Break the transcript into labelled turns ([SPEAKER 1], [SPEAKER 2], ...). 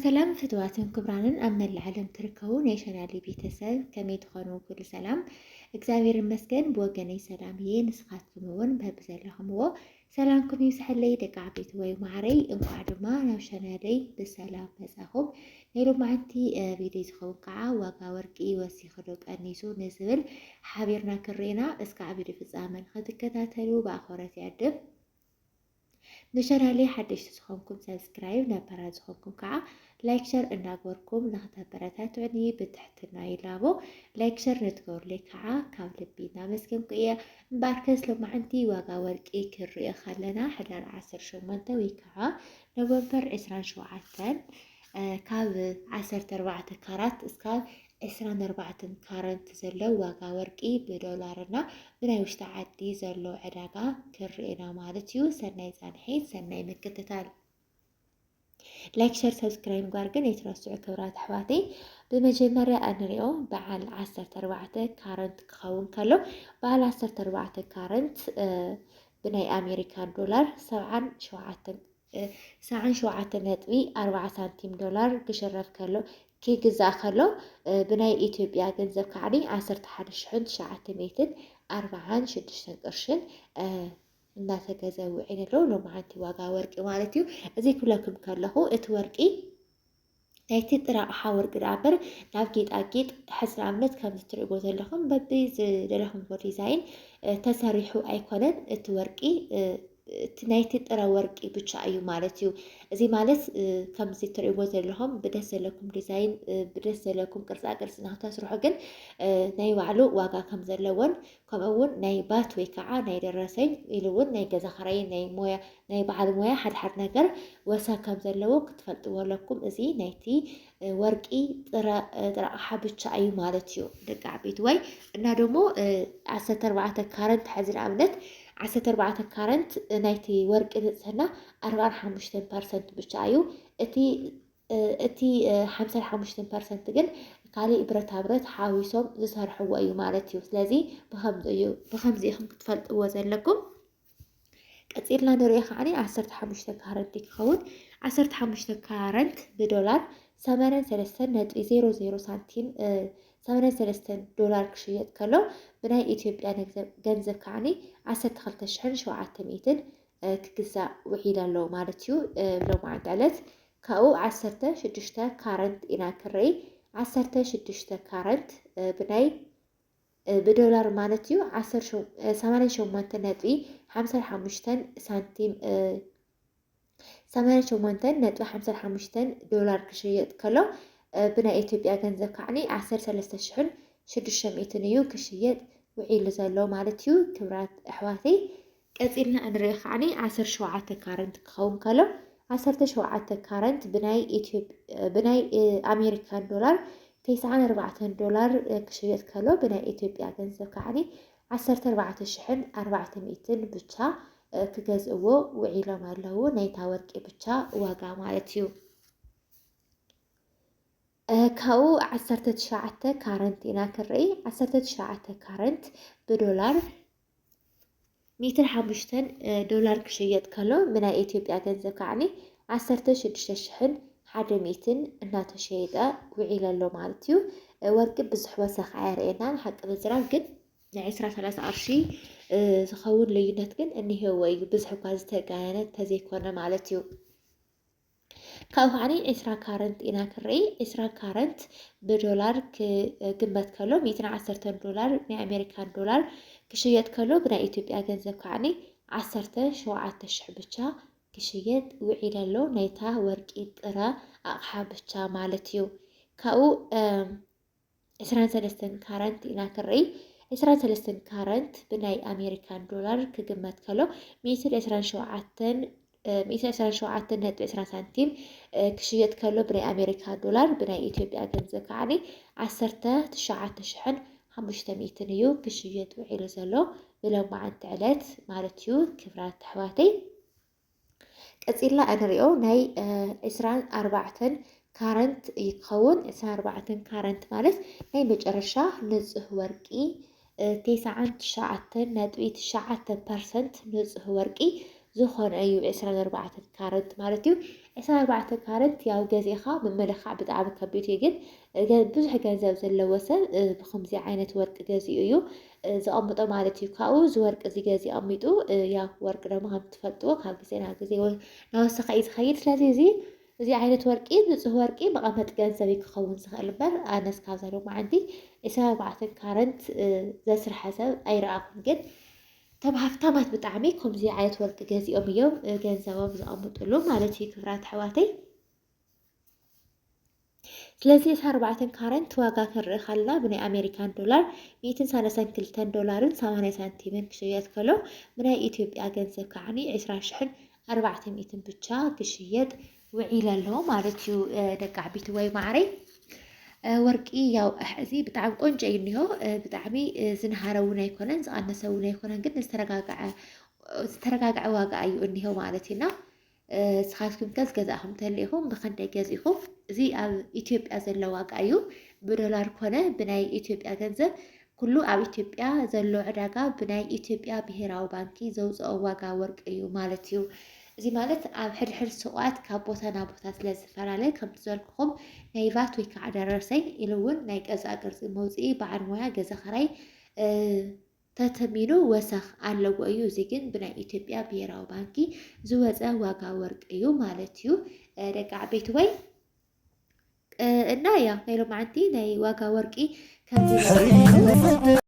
[SPEAKER 1] ሰላም ፍትዋትን ክብራንን ኣብ መላእ ዓለም ትርከቡ ናይ ቻናሌ ቤተሰብ ከመይ ትኾኑ? ኩሉ ሰላም እግዚአብሔር ይመስገን። ብወገነይ ሰላም እየ። ንስኻትኩም እውን በብዘለኹምዎ ሰላምኩም ይብዛሕለይ። ደቂ ዓበይቲ ወይ ማዕረይ እንኳዕ ድማ ናብ ቻናለይ ብሰላም መጻኹም። ናይ ሎማዓንቲ ቪድዮ ዝኸውን ከዓ ዋጋ ወርቂ ወሲኹ ዶ ቀኒሱ ንዝብል ሓቢርና ክርኢና እስካዕ ቪድዮ ፍጻመ ክትከታተሉ ብኣኽብሮት ይዕድም። ንቻናሌ ሓደሽቲ ዝኾንኩም ሰብስክራይብ ነባራ ዝኾንኩም ከዓ ላይክ ሸር እናገበርኩም ንኽተበረታትዑኒ ብትሕትና ይላቦ። ላይክ ሸር ንትገብሩለይ ከዓ ካብ ልቢ እናመስገንኩ እየ። እምበኣርከስ ሎማዓንቲ ዋጋ ወርቂ ክንሪኢ ከለና ሕዳር 18 ወይ ከዓ ኖቨምበር 27 ካብ 14 ካራት እስካብ 24 ካራት ዘሎ ዋጋ ወርቂ ብዶላር እና ብናይ ውሽጢ ዓዲ ዘሎ ዕዳጋ ክርኢና ማለት እዩ። ሰናይ ጻንሒት ሰናይ ምክትታል። ላይክ ሸር ሰብስክራይብ ጋር ግን የተረስዑ ክብራት ኣሕዋተይ ብመጀመርያ እንሪኦ በዓል 14 ካረንት ክኸውን ከሎ በዓል 14 ካረንት ብናይ ኣሜሪካን ዶላር 77.40 ሳንቲም ዶላር ክሽረፍ ከሎ ክግዛእ ከሎ ብናይ ኢትዮጵያ ገንዘብ ከዓኒ 11,946 ቅርሽን እናተገዘው ዓይነሎ ሎማዓንቲ ዋጋ ወርቂ ማለት እዩ። እዚ ክብለኩም ከለኹ እቲ ወርቂ ናይቲ ጥራቕሓ ወርቂ ዳበር ናብ ጌጣጌጥ ሕስራ እምነት ከም ዝትርእይዎ ዘለኹም በቢ ዝደለኹምዎ ዲዛይን ተሰሪሑ ኣይኮነን። እቲ ወርቂ እቲ ናይቲ ጥረ ወርቂ ብቻ እዩ ማለት እዩ። እዚ ማለት ከምዚ ትርእይዎ ዘለኹም ብደስ ዘለኩም ዲዛይን ብደስ ዘለኩም ቅርጻ ቅርጺ ንኽተስርሑ ግን ናይ ባዕሉ ዋጋ ከም ዘለዎን ከምኡውን ናይ ባት ወይ ከዓ ናይ ደረሰኝ ኢሉ እውን ናይ ገዛ ኸራይ ናይ በዓል ሞያ ሓድሓድ ነገር ወሰን ከም ዘለዎ ክትፈልጥዎ ኣለኩም። እዚ ናይቲ ወርቂ ጥራቕሓ ብቻ እዩ ማለት እዩ ደቂ ዓበይቲ ወይ እና ደሞ 14 ካረንት ሕዚ ንኣብነት 14 ካረንት ናይቲ ወርቂ ንጽህና 45% ብቻ እዩ። እቲ 55% ግን ካሊእ ብረታ ብረት ሓዊሶም ዝሰርሕዎ እዩ ማለት እዩ። ስለዚ ብኸምዚ ኢኹም ክትፈልጥዎ ዘለኩም። ቀፂልና ንሪኦ ከዓኒ 15 ካረንት ክኸውን 15 ካረንት ብዶላር 83.00 ሳንቲም 83 ዶላር ክሽየጥ ከሎ ብናይ ኢትዮጵያ ገንዘብ ከዓኒ 12,700 ክግዛእ ውዒል ኣሎ ማለት እዩ። ሎማዓንቲ ዕለት ካብኡ 16 ካረንት ኢና ክርኢ 16 ካረንት ብዶላር ማለት እዩ 88.55 ሳንቲም 88.55 ዶላር ክሽየጥ ከሎ ብናይ ኢትዮጵያ ገንዘብ ከዓኒ 13,600 እዩ ክሽየጥ ውዒሉ ዘሎ ማለት እዩ። ክብራት ኣሕዋተይ ቀፂልና እንሪኦ ከዓኒ 17 ካረንት ክኸውን ከሎ 17 ካረንት ብናይ ኣሜሪካን ዶላር 94 ዶላር ክሽየጥ ከሎ ብናይ ኢትዮጵያ ገንዘብ ከዓኒ 14,400 ብቻ ክገዝእዎ ውዒሎም ኣለዉ። ናይታ ወርቂ ብቻ ዋጋ ማለት እዩ። ካብኡ 19 ካረንት ኢና ክርኢ 19 ካረንት ብዶላር 105 ዶላር ክሽየጥ ከሎ ብናይ ኢትዮጵያ ገንዘብ ከዓኒ 16,100 እናተሸየጠ ውዒል ኣሎ ማለት እዩ። ወርቂ ብዙሕ ወሰኽ ኣየርእየና ንሓቂ ምዝራብ ግን ናይ 20-30 ቅርሺ ዝኸውን ልዩነት ግን እኒሄዎ እዩ። ብዙሕ እኳ ዝተጋነነ ተዘይኮነ ማለት እዩ። ካብኡ ከዓኒ 20 ካረንት ኢና ክርኢ 20 ካረንት ብዶላር ክግመት ከሎ 110 ዶላር ናይ ኣሜሪካን ዶላር ክሽየጥ ከሎ ብናይ ኢትዮጵያ ገንዘብ ከዓኒ 17,000 ብቻ ክሽየጥ ውዒል ኣሎ። ናይታ ወርቂ ጥረ ኣቕሓ ብቻ ማለት እዩ። ካብኡ 23 ካረንት ኢና ክርኢ 23 ካረንት ብናይ ኣሜሪካን ዶላር ክግመት ከሎ 127 127.20 سنتيم كشيت كله بناي أمريكا دولار بناي إثيوبيا جنزة كعني 19,500 يو كشيت وعيل زلو بلو مع التعلات مالتيو كبرات حواتي كأسئلة أنا ريو ناي 24 كارنت يكون 24 كارنت مالت ناي مجرشة نزه ورقي 9.9% نزه ورقي زخون أيو 24 كارنت مالتيو 24 كارنت ياو جازيخا من ملخع بتعب كبيوتي جد بزح جنزاب زلوسة بخمسي عينة ورق جازي أيو زأمطو مالتيو كاو زورق زي جازي أميتو يا ورق لما هم تفلتو كابسينا جازي نوسخ أي تخيل لازي زي عينة ورقي نزه ورقي مقامات جنزابي كخون سخال بر أنا سكازلو ما عندي 24 كارنت زسر حسب أي رأيكم جد طب هفتمت بتعميكم زي عيت ورق جازي أميوم جنزابهم زأمطلو مالتي كفرات حواتي ስለዚህ 24 ካረንት ዋጋ ክርኢ ከላ ብናይ ኣሜሪካን ዶላር 132 ዶላርን 80 ሳንቲምን ክሽየጥ ከሎ ብናይ ኢትዮጵያ ገንዘብ ከዓኒ 20,400 ብቻ ክሽየጥ ውዒል ኣሎ ማለት እዩ ደቂ ዓበይቲ ወይ ማዕረይ ወርቂ ያው ሕዚ ብጣዕሚ ቆንጆ እዩ እኒሆ ብጣዕሚ ዝንሃረ እውን ኣይኮነን ዝቐነሰ እውን ኣይኮነን ግን ዝተረጋግዐ ዋጋ እዩ እኒሆ ማለት ኢና ስኻትኩም ከ ዝገዛእኹም ተልኢኹም ብኽንደይ ገዚእኹም እዚ ኣብ ኢትዮጵያ ዘሎ ዋጋ እዩ ብዶላር ኮነ ብናይ ኢትዮጵያ ገንዘብ ኩሉ ኣብ ኢትዮጵያ ዘሎ ዕዳጋ ብናይ ኢትዮጵያ ብሄራዊ ባንኪ ዘውፅኦ ዋጋ ወርቂ እዩ ማለት እዩ እዚ ማለት ኣብ ሕድሕድ ሱቋት ካብ ቦታ ናብ ቦታ ስለ ዝፈላለየ ከምቲ ዘልክኹም ናይ ቫት ወይ ከዓ ደረሰኝ ኢሉ እውን ናይ ገዛ ቅርፂ መውፅኢ በዓል ሞያ ገዛ ኸራይ ተተሚኑ ወሰኽ ኣለዎ እዩ እዚ ግን ብናይ ኢትዮጵያ ብሄራዊ ባንኪ ዝወፀ ዋጋ ወርቂ እዩ ማለት እዩ ደቂ ዓበይቲ ወይ እና ያ ናይ ሎማዓንቲ ናይ ዋጋ ወርቂ ከምዚ